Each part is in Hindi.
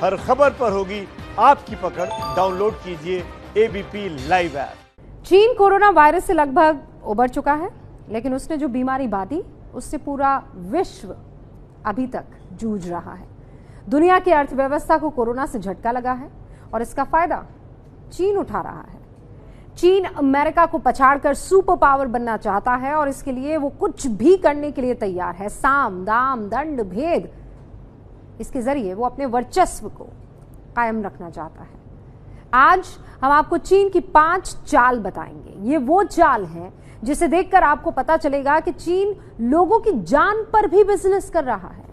हर खबर पर होगी आपकी पकड़। डाउनलोड कीजिए एबीपी लाइव ऐप। चीन कोरोना वायरस से लगभग उबर चुका है, लेकिन उसने जो बीमारी बांधी उससे पूरा विश्व अभी तक जूझ रहा है। दुनिया की अर्थव्यवस्था को कोरोना से झटका लगा है और इसका फायदा चीन उठा रहा है। चीन अमेरिका को पछाड़कर सुपर पावर बनना चाहता है और इसके लिए वो कुछ भी करने के लिए तैयार है। साम, दाम, दंड, भेद, इसके जरिए वो अपने वर्चस्व को कायम रखना चाहता है। आज हम आपको चीन की 5 चाल बताएंगे। ये वो चाल है जिसे देखकर आपको पता चलेगा कि चीन लोगों की जान पर भी बिजनेस कर रहा है।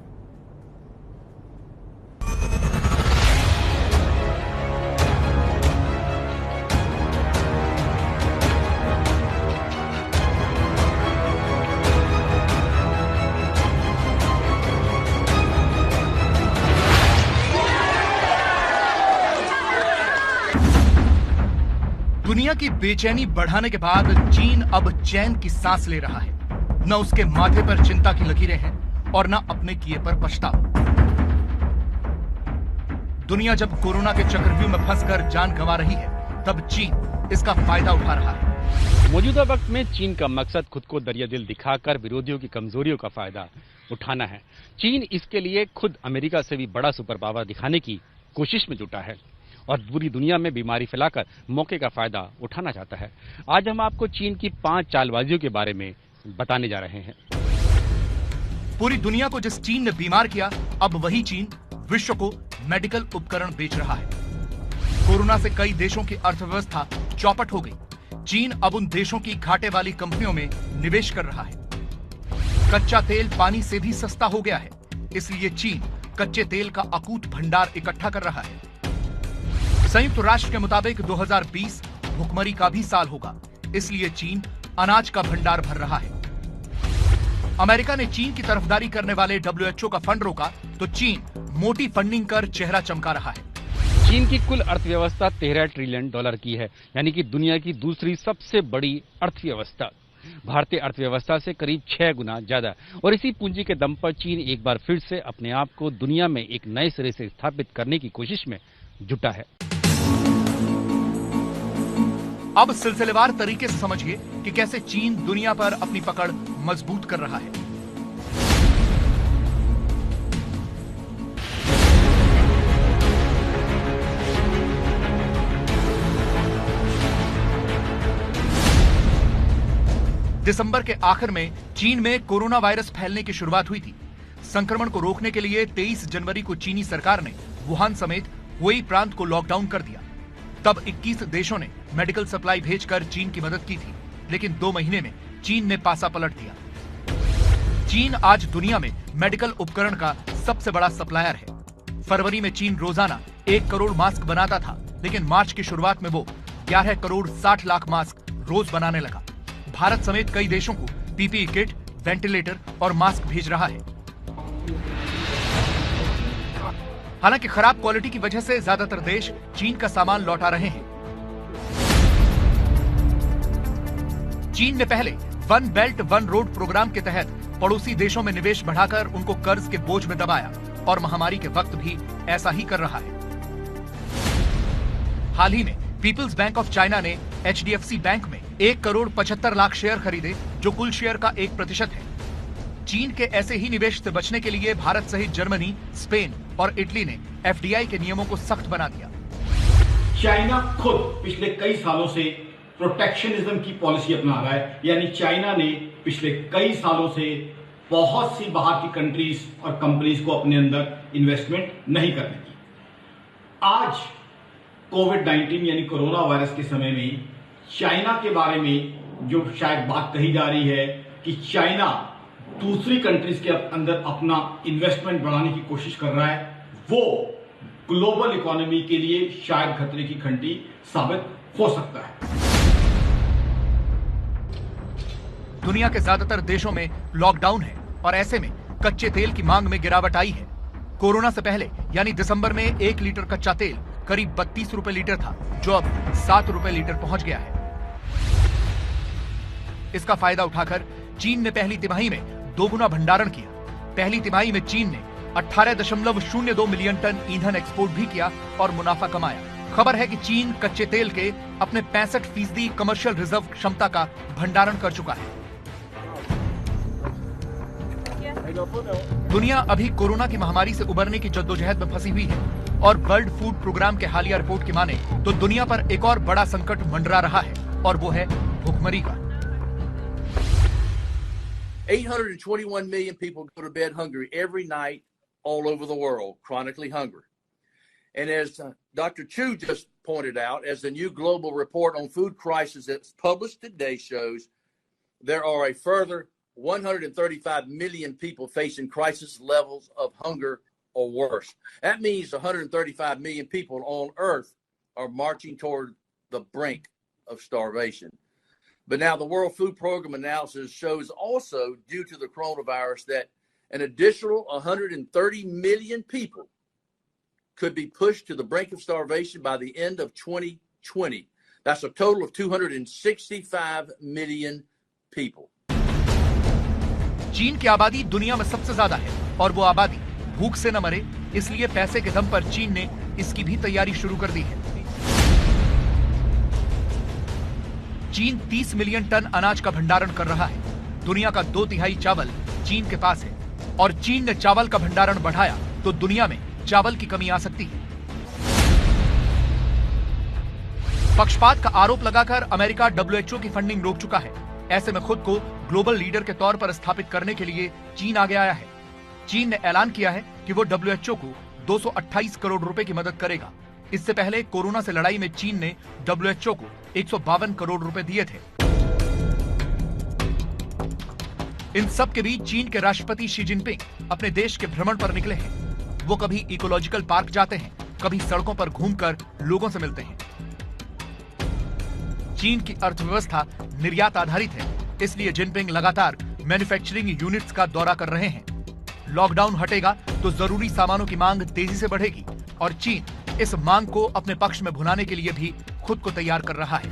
दुनिया की बेचैनी बढ़ाने के बाद चीन अब चैन की सांस ले रहा है। न उसके माथे पर चिंता की लकीरें हैं और न अपने किए पर पछतावा। दुनिया जब कोरोना के चक्रव्यूह में फंसकर जान गंवा रही है, तब चीन इसका फायदा उठा रहा है। मौजूदा वक्त में चीन का मकसद खुद को दरियादिल दिखाकर विरोधियों की कमजोरियों का फायदा उठाना है। चीन इसके लिए खुद अमेरिका से भी बड़ा सुपर पावर दिखाने की कोशिश में जुटा है और पूरी दुनिया में बीमारी फैलाकर मौके का फायदा उठाना चाहता है। आज हम आपको चीन की 5 चालबाजियों के बारे में बताने जा रहे हैं। पूरी दुनिया को जिस चीन ने बीमार किया, अब वही चीन विश्व को मेडिकल उपकरण बेच रहा है। कोरोना से कई देशों की अर्थव्यवस्था चौपट हो गई। चीन अब उन देशों की घाटे वाली कंपनियों में निवेश कर रहा है। कच्चा तेल पानी से भी सस्ता हो गया है, इसलिए चीन कच्चे तेल का अकूत भंडार इकट्ठा कर रहा है। संयुक्त राष्ट्र के मुताबिक 2020 भुखमरी का भी साल होगा, इसलिए चीन अनाज का भंडार भर रहा है। अमेरिका ने चीन की तरफदारी करने वाले WHO का फंड रोका, तो चीन मोटी फंडिंग कर चेहरा चमका रहा है। चीन की कुल अर्थव्यवस्था $13 ट्रिलियन की है, यानी कि दुनिया की दूसरी सबसे बड़ी अर्थव्यवस्था। भारतीय अर्थव्यवस्था से करीब 6 गुना ज्यादा। और इसी पूंजी के दम पर चीन एक बार फिर से अपने आप को दुनिया में एक नए सिरे से स्थापित करने की कोशिश में जुटा है। अब सिलसिलेवार तरीके से समझिए कि कैसे चीन दुनिया पर अपनी पकड़ मजबूत कर रहा है। दिसंबर के आखिर में चीन में कोरोना वायरस फैलने की शुरुआत हुई थी। संक्रमण को रोकने के लिए 23 जनवरी को चीनी सरकार ने वुहान समेत हुई प्रांत को लॉकडाउन कर दिया। तब 21 देशों ने मेडिकल सप्लाई भेजकर चीन की मदद की थी, लेकिन 2 महीने में चीन ने पासा पलट दिया। चीन आज दुनिया में मेडिकल उपकरण का सबसे बड़ा सप्लायर है। फरवरी में चीन रोजाना 1 करोड़ मास्क बनाता था, लेकिन मार्च की शुरुआत में वो 11 करोड़ 60 लाख मास्क रोज बनाने लगा। भारत समेत कई देशों को पीपीई किट, वेंटिलेटर और मास्क भेज रहा है। हालांकि खराब क्वालिटी की वजह से ज्यादातर देश चीन का सामान लौटा रहे हैं। चीन ने पहले one belt one road program के तहत पड़ोसी देशों में निवेश बढ़ाकर उनको कर्ज के बोझ में दबाया और महामारी के वक्त भी ऐसा ही कर रहा है। हाल ही में पीपल्स बैंक ऑफ चाइना ने HDFC बैंक में 1 करोड़ 75 लाख शेयर खरीदे, जो कुल शेयर का 1% है। चीन के ऐसे ही निवेश से बचने के लिए भारत सहित जर्मनी, स्पेन और इटली ने FDI के नियमों को सख्त बना दिया। चाइना खुद पिछले कई सालों से प्रोटेक्शनिज्म की पॉलिसी अपना रहा है, यानी चाइना ने पिछले कई सालों से बहुत सी बाहर की कंट्रीज और कंपनीज को अपने अंदर इन्वेस्टमेंट नहीं करने की। आज कोविड-19 यानी कोरोना वायरस के समय में चाइना के बारे में जो शायद बात कही जा रही है कि चाइना दूसरी कंट्रीज के अंदर अपना इन्वेस्टमेंट बढ़ाने की कोशिश कर रहा है, वो ग्लोबल इकोनॉमी के लिए शायद खतरे की घंटी साबित हो सकता है। दुनिया के ज्यादातर देशों में लॉकडाउन है और ऐसे में कच्चे तेल की मांग में गिरावट आई है। कोरोना से पहले यानी दिसंबर में 1 लीटर कच्चा तेल करीब 32 रुपए लीटर था, जो अब 7 रुपए लीटर पहुंच गया है। इसका फायदा उठाकर चीन ने पहली तिमाही में दोगुना भंडारण किया। पहली तिमाही में चीन ने 18.02 मिलियन टन ईंधन एक्सपोर्ट भी किया और मुनाफा कमाया। खबर है कि चीन कच्चे तेल के अपने 65% कमर्शियल रिजर्व क्षमता का भंडारण कर चुका है। दुनिया अभी कोरोना की महामारी से उबरने की जद्दोजहद में फंसी हुई है और वर्ल्ड फूड प्रोग्राम के हालिया रिपोर्ट की माने तो दुनिया पर एक और बड़ा संकट मंडरा रहा है और वो है भुखमरी का। 821 million people go to bed hungry every night all over the world, chronically hungry. And as Dr. Chu just pointed out, as the new global report on food crisis that's published today shows, there are a further 135 million people facing crisis levels of hunger or worse. That means 135 million people on Earth are marching toward the brink of starvation. But now the World Food Program analysis shows also, due to the coronavirus, that an additional 130 million people could be pushed to the brink of starvation by the end of 2020. That's a total of 265 million people. चीन की आबादी दुनिया में सबसे ज्यादा है और वो आबादी भूख से न मरे, इसलिए पैसे के दम पर चीन ने इसकी भी तैयारी शुरू कर दी है। चीन 30 मिलियन टन अनाज का भंडारण कर रहा है। दुनिया का 2/3 चावल चीन के पास है और चीन ने चावल का भंडारण बढ़ाया तो दुनिया में चावल की कमी आ सकती है। पक्षपात का आरोप लगाकर अमेरिका WHO की फंडिंग रोक चुका है। ऐसे में खुद को ग्लोबल लीडर के तौर पर स्थापित करने के लिए चीन आगे आया है। चीन ने ऐलान किया है कि वो WHO को 228 करोड़ रुपए की मदद करेगा। इससे पहले कोरोना से लड़ाई में चीन ने WHO को 152 करोड़ रुपए दिए थे। इन सब के बीच चीन के राष्ट्रपति शी जिनपिंग अपने देश के भ्रमण पर निकले हैं। वो कभी इकोलॉजिकल पार्क जाते हैं, कभी सड़कों पर घूमकर लोगों से मिलते हैं। चीन की अर्थव्यवस्था निर्यात आधारित है, इसलिए जिनपिंग लगातार मैन्युफैक्चरिंग यूनिट्स का दौरा कर रहे हैं। लॉकडाउन हटेगा तो जरूरी सामानों की मांग तेजी से बढ़ेगी और चीन इस मांग को अपने पक्ष में भुनाने के लिए भी खुद को तैयार कर रहा है।